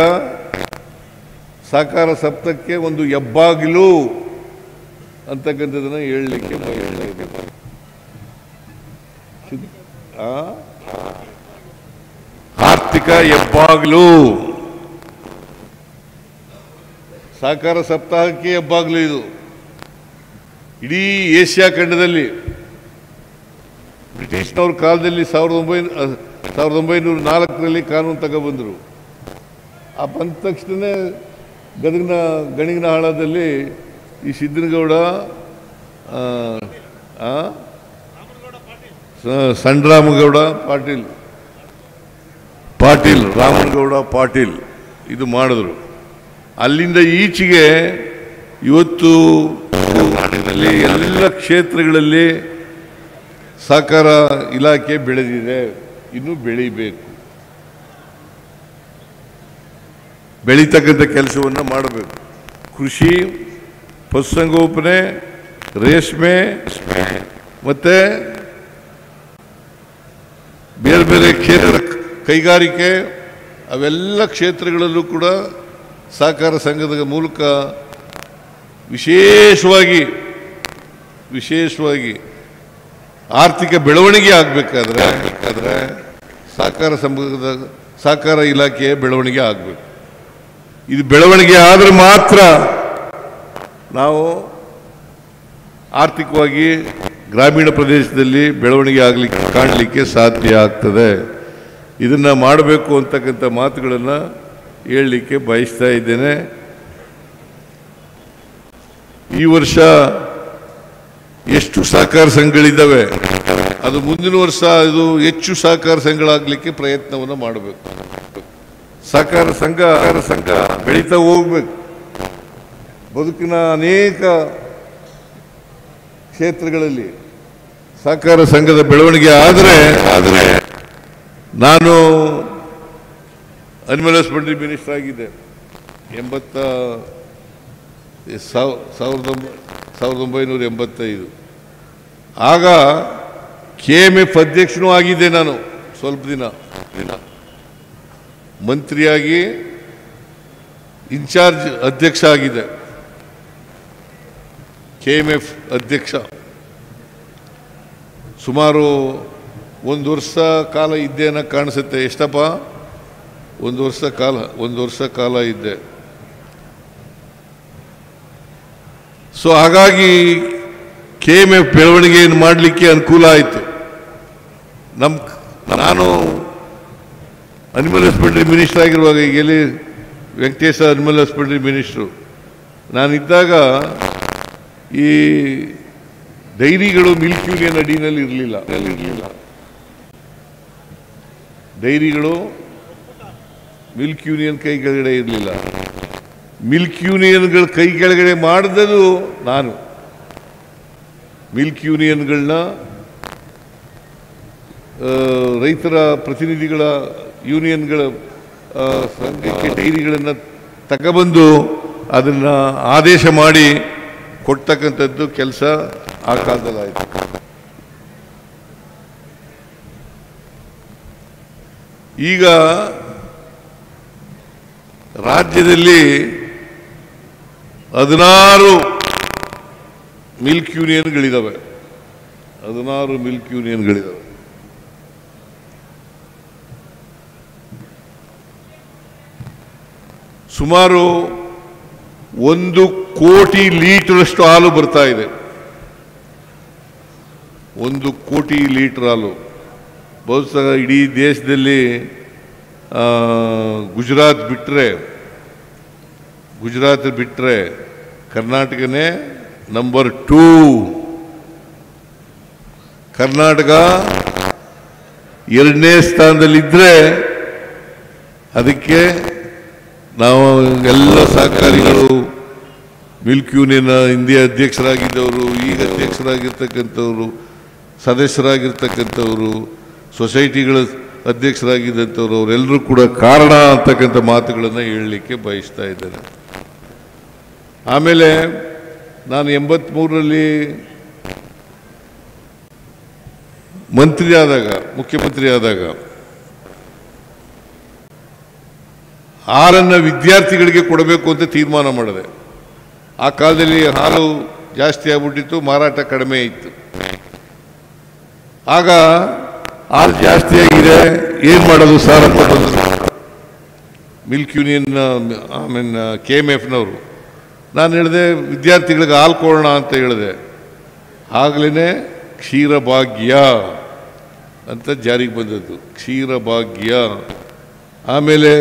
ಸಹಕಾರ ಸಪ್ತಕ್ಕೆ ಒಂದು ಹೆಬ್ಬಾಗಿಲು ಅಂತಕ್ಕಂಥದ್ದನ್ನು ಹೇಳಲಿಕ್ಕೆ ಆರ್ಥಿಕ ಹೆಬ್ಬಾಗಿಲು, ಸಹಕಾರ ಸಪ್ತಾಹಕ್ಕೆ ಹೆಬ್ಬಾಗಿಲು ಇದು. ಇಡೀ ಏಷ್ಯಾ ಖಂಡದಲ್ಲಿ ಬ್ರಿಟಿಷ್ನವ್ರ ಕಾಲದಲ್ಲಿ 1904ರಲ್ಲಿ ಕಾನೂನು ತಗೊಬಂದರು. ಆ ಬಂದ ತಕ್ಷಣ ಗಣಿಗಿನ ಹಾಳದಲ್ಲಿ ಈ ಸಿದ್ದನಗೌಡ, ಸಣ್ಣರಾಮಗೌಡ ರಾಮನಗೌಡ ಪಾಟೀಲ್ ಇದು ಮಾಡಿದ್ರು. ಅಲ್ಲಿಂದ ಈಚೆಗೆ ಇವತ್ತು ಕರ್ನಾಟಕದಲ್ಲಿ ಎಲ್ಲ ಕ್ಷೇತ್ರಗಳಲ್ಲಿ ಸಹಕಾರ ಇಲಾಖೆ ಬೆಳೆದಿದೆ. ಇನ್ನೂ ಬೆಳೀಬೇಕು, ಬೆಳೀತಕ್ಕಂಥ ಕೆಲಸವನ್ನು ಮಾಡಬೇಕು. ಕೃಷಿ, ಪಶುಸಂಗೋಪನೆ, ರೇಷ್ಮೆ ಮತ್ತೆ ಬೇರೆ ಬೇರೆ ಕ್ಷೇತ್ರ, ಕೈಗಾರಿಕೆ, ಅವೆಲ್ಲ ಕ್ಷೇತ್ರಗಳಲ್ಲೂ ಕೂಡ ಸಹಕಾರ ಸಂಘದ ಮೂಲಕ ವಿಶೇಷವಾಗಿ ಆರ್ಥಿಕ ಬೆಳವಣಿಗೆ ಆಗಬೇಕಾದ್ರೆ ಸಹಕಾರ ಇಲಾಖೆಯ ಬೆಳವಣಿಗೆ ಆಗಬೇಕು. ಇದು ಬೆಳವಣಿಗೆ ಆದರೆ ಮಾತ್ರ ನಾವು ಆರ್ಥಿಕವಾಗಿ ಗ್ರಾಮೀಣ ಪ್ರದೇಶದಲ್ಲಿ ಬೆಳವಣಿಗೆ ಕಾಣಲಿಕ್ಕೆ ಸಾಧ್ಯ ಆಗ್ತದೆ. ಇದನ್ನು ಮಾಡಬೇಕು ಅಂತಕ್ಕಂಥ ಮಾತುಗಳನ್ನು ಹೇಳಲಿಕ್ಕೆ ಬಯಸ್ತಾ ಇದ್ದೇನೆ. ಈ ವರ್ಷ ಎಷ್ಟು ಸಹಕಾರ ಸಂಘಗಳಿದ್ದಾವೆ, ಅದು ಮುಂದಿನ ವರ್ಷ ಇದು ಹೆಚ್ಚು ಸಹಕಾರ ಸಂಘಗಳಾಗಲಿಕ್ಕೆ ಪ್ರಯತ್ನವನ್ನು ಮಾಡಬೇಕು. ಸಹಕಾರ ಸಂಘ ಬೆಳೀತಾ ಹೋಗ್ಬೇಕು. ಬದುಕಿನ ಅನೇಕ ಕ್ಷೇತ್ರಗಳಲ್ಲಿ ಸಹಕಾರ ಸಂಘದ ಬೆಳವಣಿಗೆ ಆದರೆ ನಾನು ಅನಿಮಲ್ ಹಸ್ಬೆಂಡ್ರಿ ಮಿನಿಸ್ಟರ್ ಆಗಿದ್ದೆ 1985. ಆಗ KMF ಅಧ್ಯಕ್ಷನೂ ಆಗಿದ್ದೆ. ನಾನು ಸ್ವಲ್ಪ ದಿನ ಮಂತ್ರಿಯಾಗಿ ಇನ್ಚಾರ್ಜ್ ಅಧ್ಯಕ್ಷ ಆಗಿದೆ. KMF ಅಧ್ಯಕ್ಷ ಸುಮಾರು 1 ವರ್ಷ ಕಾಲ ಇದ್ದೆ ಅನ್ನೋ ಕಾಣಿಸುತ್ತೆ. ಎಷ್ಟಪ್ಪ? 1 ವರ್ಷ ಕಾಲ ಇದ್ದೆ. ಸೊ ಹಾಗಾಗಿ KMF ಬೆಳವಣಿಗೆಯನ್ನು ಮಾಡಲಿಕ್ಕೆ ಅನುಕೂಲ ಆಯಿತು. ನಾನು ಅನಿಮಲ್ ಹಸ್ಬೆಂಡ್ರಿ ಮಿನಿಸ್ಟರ್ ಆಗಿರುವಾಗ, ಈಗ ಎಲ್ಲಿ ವೆಂಕಟೇಶ ಅನಿಮಲ್ ಹಸ್ಬೆಂಡ್ರಿ ಮಿನಿಸ್ಟ್ರು ನಾನಿದ್ದಾಗ ಈ ಡೈರಿಗಳು ಮಿಲ್ಕ್ ಯೂನಿಯನ್ ಅಡಿನಲ್ಲಿ ಇರಲಿಲ್ಲ. ಡೈರಿಗಳು ಮಿಲ್ಕ್ ಯೂನಿಯನ್ ಕೈ ಕೆಳಗಡೆ ಇರಲಿಲ್ಲ. ಮಿಲ್ಕ್ ಯೂನಿಯನ್ಗಳ ಕೈ ಕೆಳಗಡೆ ಮಾಡಿದ್ದು ನಾನು. ಮಿಲ್ಕ್ ಯೂನಿಯನ್ಗಳನ್ನ, ರೈತರ ಪ್ರತಿನಿಧಿಗಳ ಯೂನಿಯನ್ಗಳ ಸಂಘಕ್ಕೆ ಡೈರಿಗಳನ್ನು ತಗೊಬಂದು ಅದನ್ನು ಆದೇಶ ಮಾಡಿ ಕೊಡ್ತಕ್ಕಂಥದ್ದು ಕೆಲಸ ಆ ಕಾಲದಲ್ಲಾಯಿತು. ಈಗ ರಾಜ್ಯದಲ್ಲಿ 16 ಮಿಲ್ಕ್ ಯೂನಿಯನ್ಗಳಿದ್ದಾವೆ. 16 ಮಿಲ್ಕ್ ಯೂನಿಯನ್ಗಳಿದ್ದಾವೆ. ಸುಮಾರು 1 ಕೋಟಿ ಲೀಟರಷ್ಟು ಹಾಲು ಬರ್ತಾ ಇದೆ. 1 ಕೋಟಿ ಲೀಟರ್ ಹಾಲು. ಬಹುಶಃ ಇಡೀ ದೇಶದಲ್ಲಿ ಗುಜರಾತ್ ಬಿಟ್ಟರೆ ಕರ್ನಾಟಕನೇ ನಂಬರ್ 2. ಕರ್ನಾಟಕ 2ನೇ ಸ್ಥಾನದಲ್ಲಿದ್ದರೆ ಅದಕ್ಕೆ ನಾವು ಎಲ್ಲ ಸಹಕಾರಿಗಳು, ಮಿಲ್ಕ್ ಯೂನಿಯನ್ ಹಿಂದೆ ಅಧ್ಯಕ್ಷರಾಗಿದ್ದವರು, ಈಗ ಅಧ್ಯಕ್ಷರಾಗಿರ್ತಕ್ಕಂಥವ್ರು, ಸದಸ್ಯರಾಗಿರ್ತಕ್ಕಂಥವರು, ಸೊಸೈಟಿಗಳ ಅಧ್ಯಕ್ಷರಾಗಿದ್ದಂಥವ್ರು, ಅವರೆಲ್ಲರೂ ಕೂಡ ಕಾರಣ ಅಂತಕ್ಕಂಥ ಮಾತುಗಳನ್ನು ಹೇಳಲಿಕ್ಕೆ ಬಯಸ್ತಾ ಇದ್ದೇನೆ. ಆಮೇಲೆ ನಾನು 83ರಲ್ಲಿ ಮುಖ್ಯಮಂತ್ರಿ ಆದಾಗ ಹಾಲನ್ನು ವಿದ್ಯಾರ್ಥಿಗಳಿಗೆ ಕೊಡಬೇಕು ಅಂತ ತೀರ್ಮಾನ ಮಾಡಿದೆ. ಆ ಕಾಲದಲ್ಲಿ ಹಾಲು ಜಾಸ್ತಿ ಆಗ್ಬಿಟ್ಟಿತ್ತು, ಮಾರಾಟ ಕಡಿಮೆ ಇತ್ತು. ಆಗ ಹಾಲು ಜಾಸ್ತಿ ಆಗಿದೆ, ಏನು ಮಾಡೋದು ಸರ್ ಅಂತ ಬಂದರು ಮಿಲ್ಕ್ ಯೂನಿಯನ್, ಆಮೇಲೆ KMFನವರು. ನಾನು ಹೇಳಿದೆ ವಿದ್ಯಾರ್ಥಿಗಳಿಗೆ ಹಾಲು ಕೊಡೋಣ ಅಂತ ಹೇಳಿದೆ. ಆಗಲೇ ಕ್ಷೀರಭಾಗ್ಯ ಅಂತ ಜಾರಿಗೆ ಬಂದದ್ದು, ಕ್ಷೀರಭಾಗ್ಯ. ಆಮೇಲೆ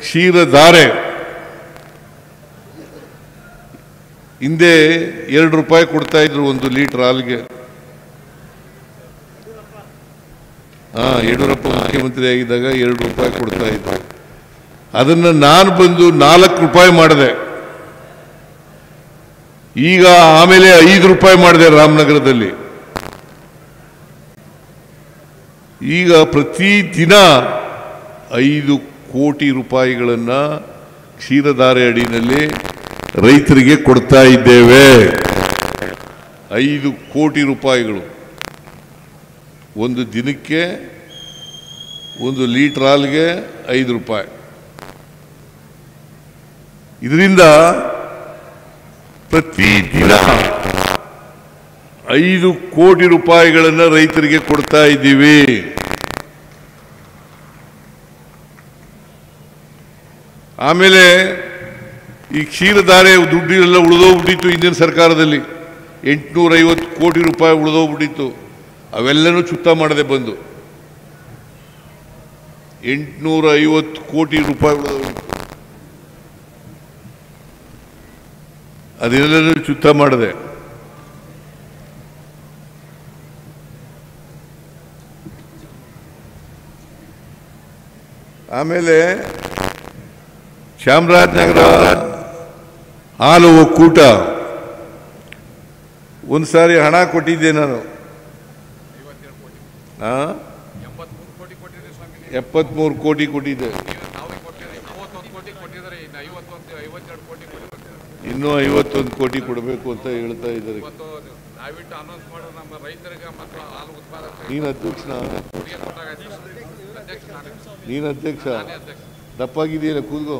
ಕ್ಷೀರಧಾರೆ, ಹಿಂದೆ 2 ರೂಪಾಯಿ ಕೊಡ್ತಾ ಇದ್ರು 1 ಲೀಟರ್ ಹಾಲಿಗೆ. ಯಡಿಯೂರಪ್ಪ ಮುಖ್ಯಮಂತ್ರಿ ಆಗಿದ್ದಾಗ 2 ರೂಪಾಯಿ ಕೊಡ್ತಾ ಇದ್ರು. ಅದನ್ನು ನಾನು ಬಂದು 4 ರೂಪಾಯಿ ಮಾಡಿದೆ. ಈಗ ಆಮೇಲೆ 5 ರೂಪಾಯಿ ಮಾಡಿದೆ ರಾಮನಗರದಲ್ಲಿ. ಈಗ ಪ್ರತಿದಿನ 5 ಕೋಟಿ ರೂಪಾಯಿಗಳನ್ನು ಕ್ಷೀರಧಾರೆ ಅಡಿನಲ್ಲಿ ರೈತರಿಗೆ ಕೊಡ್ತಾ ಇದ್ದೇವೆ. 5 ಕೋಟಿ ರೂಪಾಯಿಗಳು ಒಂದು ದಿನಕ್ಕೆ. 1 ಲೀಟರ್ ಹಾಲಿಗೆ 5 ರೂಪಾಯಿ. ಇದರಿಂದ ಪ್ರತಿದಿನ 5 ಕೋಟಿ ರೂಪಾಯಿಗಳನ್ನು ರೈತರಿಗೆ ಕೊಡ್ತಾ ಇದ್ದೀವಿ. ಆಮೇಲೆ ಈ ಕ್ಷೀರಧಾರೆ ದುಡ್ಡಿನೆಲ್ಲ ಉಳಿದೋಗ್ಬಿಟ್ಟಿತ್ತು. ಹಿಂದಿನ ಸರ್ಕಾರದಲ್ಲಿ 850 ಕೋಟಿ ರೂಪಾಯಿ ಉಳಿದೋಗ್ಬಿಟ್ಟಿತ್ತು. ಅವೆಲ್ಲನೂ ಚುತ್ತ ಮಾಡದೆ ಬಂದು 850 ಕೋಟಿ ರೂಪಾಯಿ ಉಳಿದೋಗ್ಬಿಟ್ಟಿತ್ತು. ಅದೆಲ್ಲನೂ ಚುತ್ತ ಮಾಡದೆ. ಆಮೇಲೆ ಚಾಮರಾಜನಗರ ಹಾಲು ಒಕ್ಕೂಟ ಒಂದು ಸಾರಿ ಹಣ ಕೊಟ್ಟಿದ್ದೆ ನಾನು. 73 ಕೋಟಿ ಕೊಟ್ಟಿದ್ದೆ. ಇನ್ನೂ 51 ಕೋಟಿ ಕೊಡಬೇಕು ಅಂತ ಹೇಳ್ತಾ ಇದ್ದಾರೆ. ನೀನು ಅಧ್ಯಕ್ಷನ? ನೀನು ಅಧ್ಯಕ್ಷ? ದಪ್ಪಾಗಿದೆಯಲ್ಲ, ಕೂತ್ಕೋ.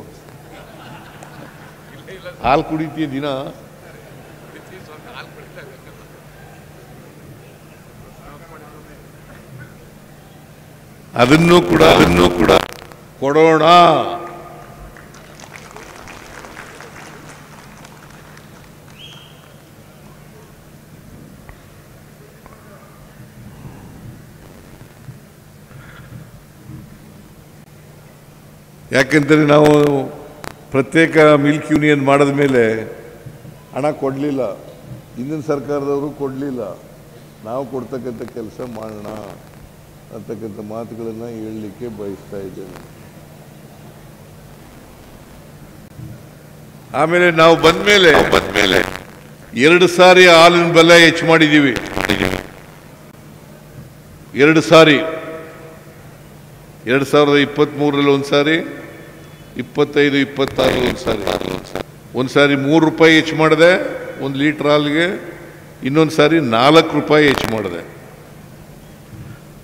ಹಾಲು ಕುಡಿತೀಯ ದಿನ? ಅದನ್ನು ಕೂಡ ಕೊಡೋಣ. ಯಾಕೆಂದರೆ ನಾವು ಪ್ರತ್ಯೇಕ ಮಿಲ್ಕ್ ಯೂನಿಯನ್ ಮಾಡಿದ ಮೇಲೆ ಹಣ ಕೊಡಲಿಲ್ಲ, ಹಿಂದಿನ ಸರ್ಕಾರದವರು ಕೊಡಲಿಲ್ಲ. ನಾವು ಕೊಡ್ತಕ್ಕಂಥ ಕೆಲಸ ಮಾಡೋಣ ಅಂತಕ್ಕಂಥ ಮಾತುಗಳನ್ನು ಹೇಳಲಿಕ್ಕೆ ಬಯಸ್ತಾ ಇದ್ದೇನೆ. ಆಮೇಲೆ ನಾವು ಬಂದ ಮೇಲೆ 2 ಸಾರಿ ಹಾಲಿನ ಬೆಲೆ ಹೆಚ್ಚು ಮಾಡಿದ್ದೀವಿ. 2 ಸಾರಿ 2023ರಲ್ಲಿ ಒಂದು ಸಾರಿ, 25-26 ಒಂದು ಸಾರಿ 3 ರೂಪಾಯಿ ಹೆಚ್ಚು ಮಾಡಿದೆ 1 ಲೀಟರ್ ಹಾಲಿಗೆ, ಇನ್ನೊಂದು ಸಾರಿ 4 ರೂಪಾಯಿ ಹೆಚ್ಚು ಮಾಡಿದೆ.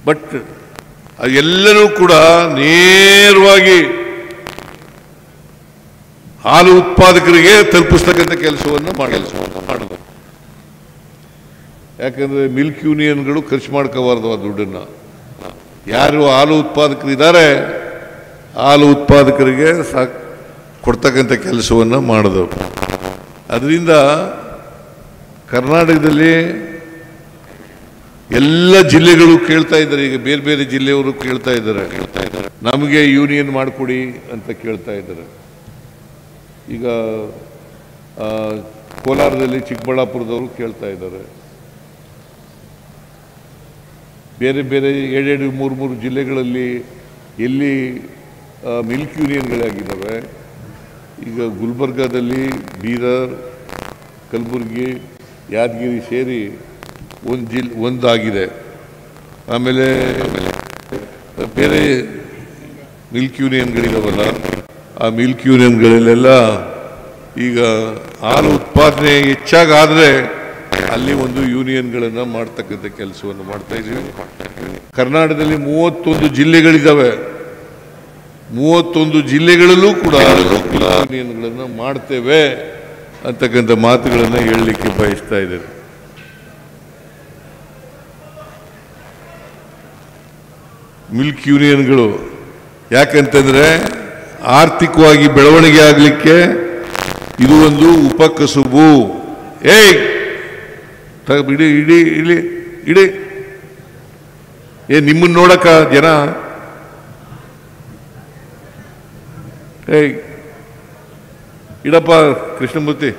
ಬಟ್ ಎಲ್ಲರೂ ಕೂಡ ನೇರವಾಗಿ ಹಾಲು ಉತ್ಪಾದಕರಿಗೆ ತಲುಪಿಸ್ತಕ್ಕಂಥ ಕೆಲಸವನ್ನು ಮಾಡಬೇಕು. ಯಾಕಂದ್ರೆ ಮಿಲ್ಕ್ ಯೂನಿಯನ್ಗಳು ಖರ್ಚು ಮಾಡ್ಕೋಬಾರ್ದು ಆ ದುಡ್ಡನ್ನು. ಯಾರು ಹಾಲು ಉತ್ಪಾದಕರು ಇದ್ದಾರೆ ಹಾಲು ಉತ್ಪಾದಕರಿಗೆ ಕೊಡ್ತಕ್ಕಂಥ ಕೆಲಸವನ್ನು ಮಾಡಿದವು. ಅದರಿಂದ ಕರ್ನಾಟಕದಲ್ಲಿ ಎಲ್ಲ ಜಿಲ್ಲೆಗಳು ಕೇಳ್ತಾ ಇದ್ದಾರೆ, ಈಗ ಬೇರೆ ಬೇರೆ ಜಿಲ್ಲೆಯವರು ಕೇಳ್ತಾ ಇದ್ದಾರೆ, ನಮಗೆ ಯೂನಿಯನ್ ಮಾಡಿಕೊಡಿ ಅಂತ ಕೇಳ್ತಾ ಇದ್ದಾರೆ. ಈಗ ಕೋಲಾರದಲ್ಲಿ ಚಿಕ್ಕಬಳ್ಳಾಪುರದವರು ಕೇಳ್ತಾ ಇದ್ದಾರೆ. ಬೇರೆ ಬೇರೆ 2-3 ಜಿಲ್ಲೆಗಳಲ್ಲಿ ಎಲ್ಲಿ ಮಿಲ್ಕ್ ಯೂನಿಯನ್ಗಳಾಗಿದ್ದಾವೆ. ಈಗ ಗುಲ್ಬರ್ಗಾದಲ್ಲಿ, ಬೀದರ್, ಕಲಬುರಗಿ, ಯಾದಗಿರಿ ಸೇರಿ ಒಂದಾಗಿದೆ. ಆಮೇಲೆ ಬೇರೆ ಮಿಲ್ಕ್ ಯೂನಿಯನ್ಗಳಿದಾವಲ್ಲ, ಆ ಮಿಲ್ಕ್ ಯೂನಿಯನ್ಗಳಲ್ಲೆಲ್ಲ ಈಗ ಹಾಲು ಉತ್ಪಾದನೆ ಹೆಚ್ಚಾಗಾದರೆ ಅಲ್ಲಿ ಒಂದು ಯೂನಿಯನ್ಗಳನ್ನು ಮಾಡ್ತಕ್ಕಂಥ ಕೆಲಸವನ್ನು ಮಾಡ್ತಾ ಇದ್ದೀವಿ. ಕರ್ನಾಟಕದಲ್ಲಿ 31 ಜಿಲ್ಲೆಗಳಿದ್ದಾವೆ. 31 ಜಿಲ್ಲೆಗಳಲ್ಲೂ ಕೂಡ ಯೂನಿಯನ್ಗಳನ್ನು ಮಾಡ್ತೇವೆ ಅಂತಕ್ಕಂಥ ಮಾತುಗಳನ್ನು ಹೇಳಲಿಕ್ಕೆ ಬಯಸ್ತಾ ಇದ್ದೇನೆ. ಮಿಲ್ಕ್ ಯೂನಿಯನ್ಗಳು ಯಾಕಂತಂದ್ರೆ ಆರ್ಥಿಕವಾಗಿ ಬೆಳವಣಿಗೆ ಆಗಲಿಕ್ಕೆ ಇದು ಒಂದು ಉಪಕಸುಬು. ಇಡಿ ಇಡಿ ಇಡಿ ಇಡಿ ನಿಮ್ಮನ್ನು ನೋಡಕ ಜನ ಇಡಪ್ಪ ಕೃಷ್ಣಮೂರ್ತಿ.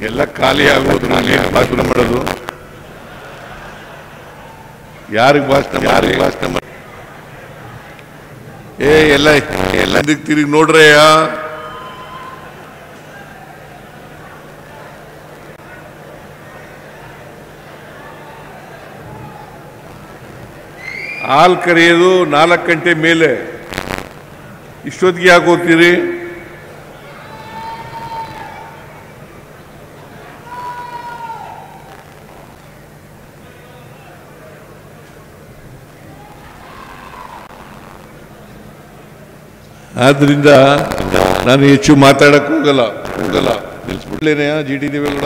ಎಲ್ಲ ಖಾಲಿ ಆಗೋದು, ಭಾಷಣ ಮಾಡೋದು, ಯಾರಿಗೆ ಭಾಷಣ ಮಾಡಿ ಎಲ್ಲ ತಿರುಗಿ ನೋಡ್ರಯ್ಯ. ಹಾಲು ಕರೆಯೋದು 4 ಗಂಟೆ ಮೇಲೆ, ಇಷ್ಟೊತ್ತಿಗೆ ಯಾಕೆ ಹೋಗ್ತೀರಿ? ಆದ್ರಿಂದ ನಾನು ಹೆಚ್ಚು ಮಾತಾಡಕ್ ಹೋಗಲ್ಲ ನಿಲ್ಸ್ಬಿಡ್ಲೇನೆ. GT ದೇವೇಗೌಡ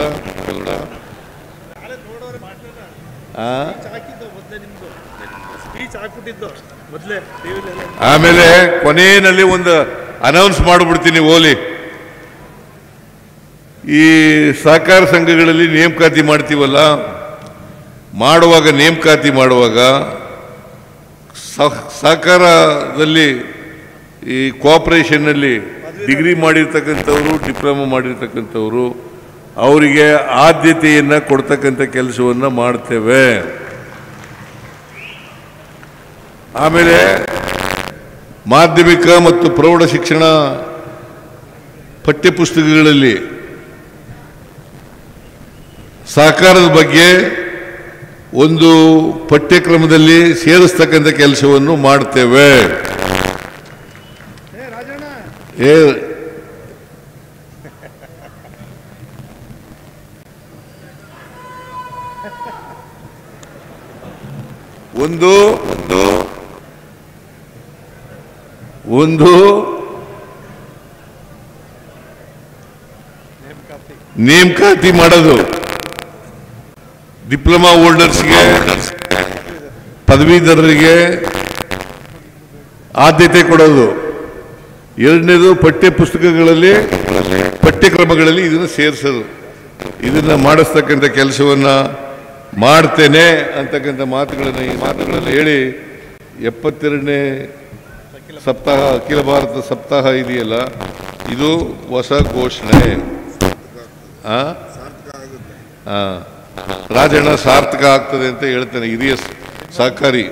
ಆಮೇಲೆ ಕೊನೆಯಲ್ಲಿ ಒಂದು ಅನೌನ್ಸ್ ಮಾಡಿಬಿಡ್ತೀನಿ. ಓಲಿ ಈ ಸಹಕಾರ ಸಂಘಗಳಲ್ಲಿ ನೇಮಕಾತಿ ಮಾಡ್ತೀವಲ್ಲ, ನೇಮಕಾತಿ ಮಾಡುವಾಗ ಸಹಕಾರದಲ್ಲಿ ಈ ಕೋಆಪರೇಷನ್ನಲ್ಲಿ ಡಿಗ್ರಿ ಮಾಡಿರ್ತಕ್ಕಂಥವ್ರು, ಡಿಪ್ಲೊಮಾ ಮಾಡಿರ್ತಕ್ಕಂಥವ್ರು, ಅವರಿಗೆ ಆದ್ಯತೆಯನ್ನು ಕೊಡ್ತಕ್ಕಂಥ ಕೆಲಸವನ್ನು ಮಾಡ್ತೇವೆ. ಆಮೇಲೆ ಮಾಧ್ಯಮಿಕ ಮತ್ತು ಪ್ರೌಢ ಶಿಕ್ಷಣ ಪಠ್ಯಪುಸ್ತಕಗಳಲ್ಲಿ ಸಹಕಾರದ ಬಗ್ಗೆ ಒಂದು ಪಠ್ಯಕ್ರಮದಲ್ಲಿ ಸೇರಿಸ್ತಕ್ಕಂಥ ಕೆಲಸವನ್ನು ಮಾಡ್ತೇವೆ. ಒಂದು ನೇಮಕಾತಿ ಮಾಡೋದು, ಡಿಪ್ಲೊಮಾ ಹೋಲ್ಡರ್ಸ್ಗೆ, ಪದವೀಧರರಿಗೆ ಆದ್ಯತೆ ಕೊಡೋದು. ಎರಡನೇದು ಪಠ್ಯಕ್ರಮಗಳಲ್ಲಿ ಇದನ್ನು ಸೇರಿಸೋದು. ಇದನ್ನ ಮಾಡಿಸ್ತಕ್ಕಂಥ ಕೆಲಸವನ್ನ ಮಾಡ್ತೇನೆ ಅಂತಕ್ಕಂಥ ಮಾತುಗಳನ್ನು ಹೇಳಿ 72ನೇ ಸಪ್ತಾಹ, ಅಖಿಲ ಭಾರತ ಸಪ್ತಾಹ ಇದೆಯಲ್ಲ, ಇದು ಹೊಸ ಘೋಷಣೆ. ರಾಜಣ್ಣ ಸಾರ್ಥಕ ಆಗ್ತದೆ ಅಂತ ಹೇಳ್ತೇನೆ. ಹಿರಿಯ ಸಹಕಾರಿ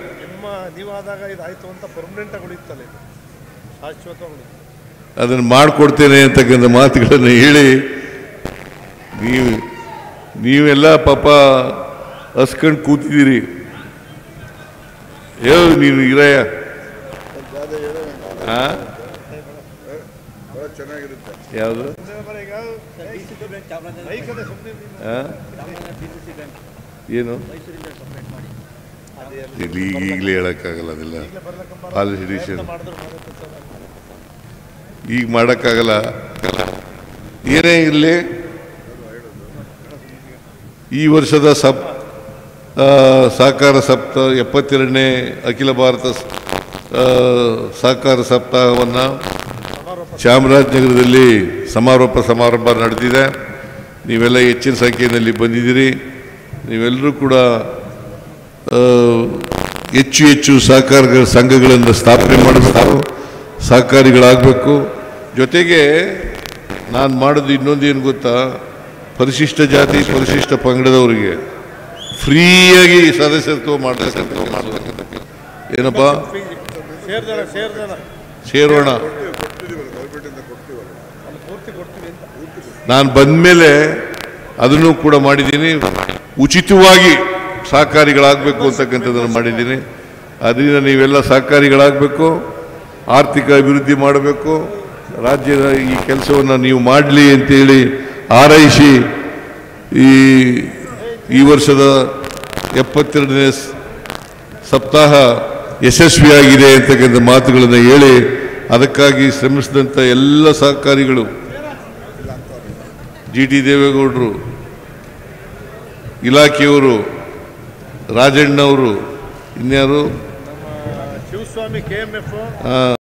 ಅದನ್ನು ಮಾಡಿಕೊಡ್ತೇನೆ ಅಂತಕ್ಕಂಥ ಮಾತುಗಳನ್ನು ಹೇಳಿ ನೀವೆಲ್ಲ ಪಾಪ ಹಸ್ಕೊಂಡು ಕೂತಿದ್ದೀರಿ. ನೀನು ಇರಯ್ಯ ಯಾವುದು ಏನು ಈಗಲೇ ಹೇಳಕ್ಕಾಗಲ್ಲ, ಅದೆಲ್ಲ ಪಾಲಿಸಿ ಡಿಸಿಷನ್ ಈಗ ಮಾಡೋಕ್ಕಾಗಲ್ಲ. ಏನೇ ಇರಲಿ, ಈ ವರ್ಷದ ಸಹಕಾರ ಸಪ್ತಾಹ 72ನೇ ಅಖಿಲ ಭಾರತ ಸಹಕಾರ ಸಪ್ತಾಹವನ್ನು ಚಾಮರಾಜನಗರದಲ್ಲಿ ಸಮಾರೋಪ ಸಮಾರಂಭ ನಡೆದಿದೆ. ನೀವೆಲ್ಲ ಹೆಚ್ಚಿನ ಸಂಖ್ಯೆಯಲ್ಲಿ ಬಂದಿದ್ದೀರಿ. ನೀವೆಲ್ಲರೂ ಕೂಡ ಹೆಚ್ಚು ಹೆಚ್ಚು ಸಹಕಾರ ಸಂಘಗಳನ್ನು ಸ್ಥಾಪನೆ ಮಾಡಿಸ್ತಾರೆ, ಸಹಕಾರಿಗಳಾಗಬೇಕು. ಜೊತೆಗೆ ನಾನು ಮಾಡೋದು ಇನ್ನೊಂದೇನು ಗೊತ್ತಾ, ಪರಿಶಿಷ್ಟ ಜಾತಿ ಪರಿಶಿಷ್ಟ ಪಂಗಡದವರಿಗೆ ಫ್ರೀಯಾಗಿ ಸದಸ್ಯತ್ವ ಮಾಡಬೇಕು. ಏನಪ್ಪ ಸೇರೋಣ, ನಾನು ಬಂದಮೇಲೆ ಅದನ್ನು ಕೂಡ ಮಾಡಿದ್ದೀನಿ. ಉಚಿತವಾಗಿ ಸಹಕಾರಿಗಳಾಗಬೇಕು ಅಂತಕ್ಕಂಥದ್ದನ್ನು ಮಾಡಿದ್ದೀನಿ. ಅದರಿಂದ ನೀವೆಲ್ಲ ಸಹಕಾರಿಗಳಾಗಬೇಕು, ಆರ್ಥಿಕ ಅಭಿವೃದ್ಧಿ ಮಾಡಬೇಕು, ರಾಜ್ಯದ ಈ ಕೆಲಸವನ್ನು ನೀವು ಮಾಡಲಿ ಅಂತೇಳಿ ಹಾರೈಸಿ ಈ ವರ್ಷದ 72ನೇ ಸಪ್ತಾಹ ಯಶಸ್ವಿಯಾಗಿದೆ ಅಂತಕ್ಕಂಥ ಮಾತುಗಳನ್ನು ಹೇಳಿ, ಅದಕ್ಕಾಗಿ ಶ್ರಮಿಸಿದಂಥ ಎಲ್ಲ ಸಹಕಾರಿಗಳು, GT ದೇವೇಗೌಡರು, ಇಲಾಖೆಯವರು, ರಾಜಣ್ಣವರು, ಇನ್ಯಾರು, ಶಿವಸ್ವಾಮಿ KMF